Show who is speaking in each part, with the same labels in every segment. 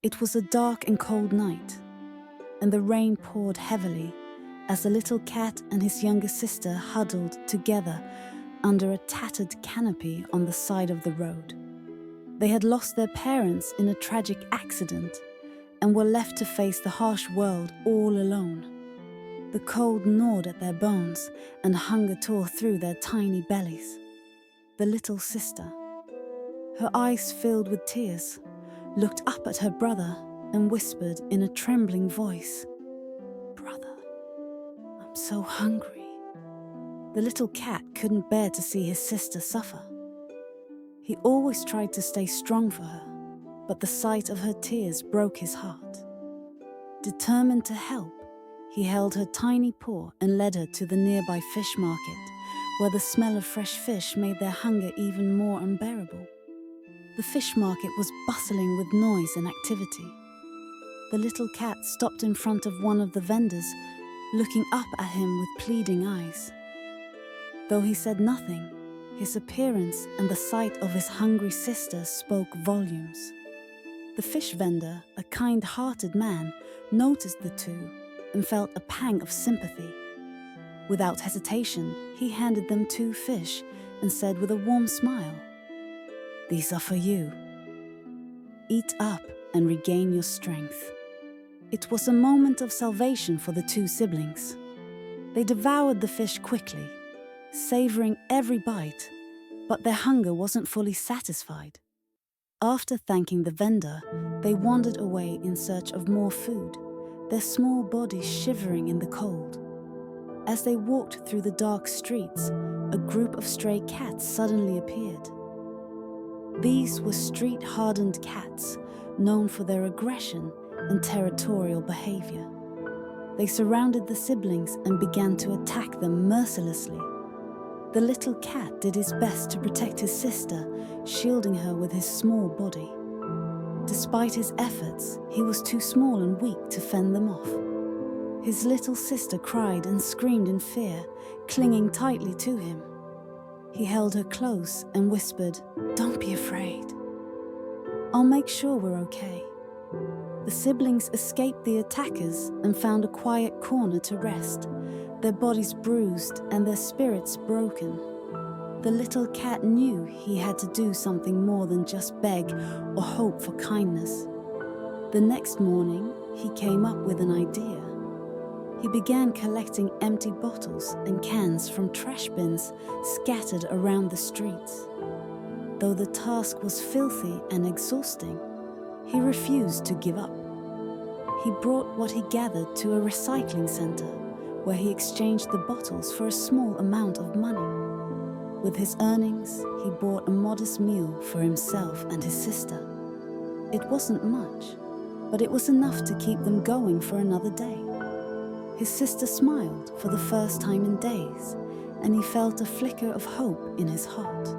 Speaker 1: It was a dark and cold night, and the rain poured heavily as the little cat and his younger sister huddled together under a tattered canopy on the side of the road. They had lost their parents in a tragic accident and were left to face the harsh world all alone. The cold gnawed at their bones and hunger tore through their tiny bellies. The little sister, her eyes filled with tears, looked up at her brother and whispered in a trembling voice, "Brother, I'm so hungry." The little cat couldn't bear to see his sister suffer. He always tried to stay strong for her, but the sight of her tears broke his heart. Determined to help, he held her tiny paw and led her to the nearby fish market, where the smell of fresh fish made their hunger even more unbearable. The fish market was bustling with noise and activity. The little cat stopped in front of one of the vendors, looking up at him with pleading eyes. Though he said nothing, his appearance and the sight of his hungry sister spoke volumes. The fish vendor, a kind-hearted man, noticed the two and felt a pang of sympathy. Without hesitation, he handed them 2 fish and said with a warm smile, "These are for you. Eat up and regain your strength." It was a moment of salvation for the 2 siblings. They devoured the fish quickly, savoring every bite, but their hunger wasn't fully satisfied. After thanking the vendor, they wandered away in search of more food, their small bodies shivering in the cold. As they walked through the dark streets, a group of stray cats suddenly appeared. These were street-hardened cats, known for their aggression and territorial behavior. They surrounded the siblings and began to attack them mercilessly. The little cat did his best to protect his sister, shielding her with his small body. Despite his efforts, he was too small and weak to fend them off. His little sister cried and screamed in fear, clinging tightly to him. He held her close and whispered, "Don't be afraid. I'll make sure we're okay." The siblings escaped the attackers and found a quiet corner to rest, their bodies bruised and their spirits broken. The little cat knew he had to do something more than just beg or hope for kindness. The next morning, he came up with an idea. He began collecting empty bottles and cans from trash bins scattered around the streets. Though the task was filthy and exhausting, he refused to give up. He brought what he gathered to a recycling center, where he exchanged the bottles for a small amount of money. With his earnings, he bought a modest meal for himself and his sister. It wasn't much, but it was enough to keep them going for another day. His sister smiled for the first time in days, and he felt a flicker of hope in his heart.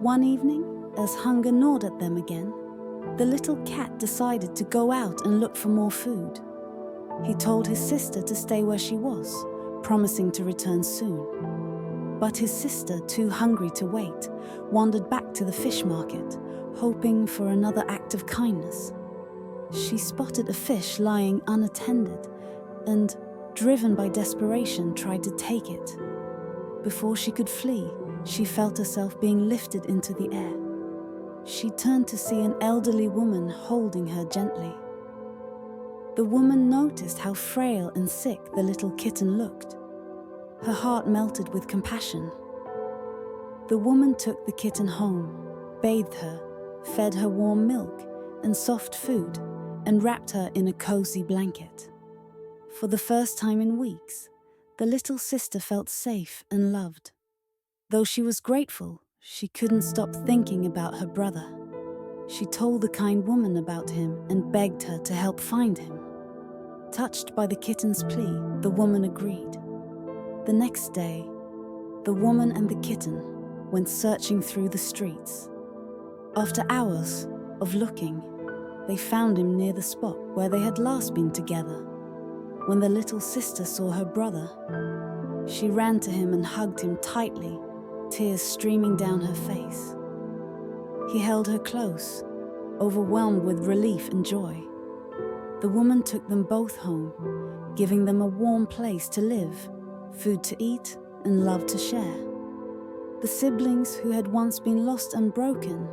Speaker 1: One evening, as hunger gnawed at them again, the little cat decided to go out and look for more food. He told his sister to stay where she was, promising to return soon. But his sister, too hungry to wait, wandered back to the fish market, hoping for another act of kindness. She spotted a fish lying unattended and, driven by desperation, tried to take it. Before she could flee, she felt herself being lifted into the air. She turned to see an elderly woman holding her gently. The woman noticed how frail and sick the little kitten looked. Her heart melted with compassion. The woman took the kitten home, bathed her, fed her warm milk and soft food, and wrapped her in a cozy blanket. For the first time in weeks, the little sister felt safe and loved. Though she was grateful, she couldn't stop thinking about her brother. She told the kind woman about him and begged her to help find him. Touched by the kitten's plea, the woman agreed. The next day, the woman and the kitten went searching through the streets. After hours of looking, they found him near the spot where they had last been together. When the little sister saw her brother, she ran to him and hugged him tightly, tears streaming down her face. He held her close, overwhelmed with relief and joy. The woman took them both home, giving them a warm place to live, food to eat, and love to share. The siblings who had once been lost and broken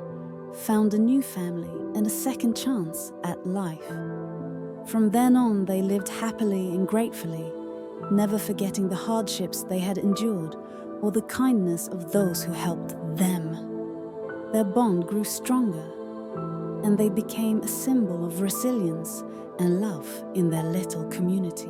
Speaker 1: found a new family and a second chance at life. From then on, they lived happily and gratefully, never forgetting the hardships they had endured or the kindness of those who helped them. Their bond grew stronger, and they became a symbol of resilience and love in their little community.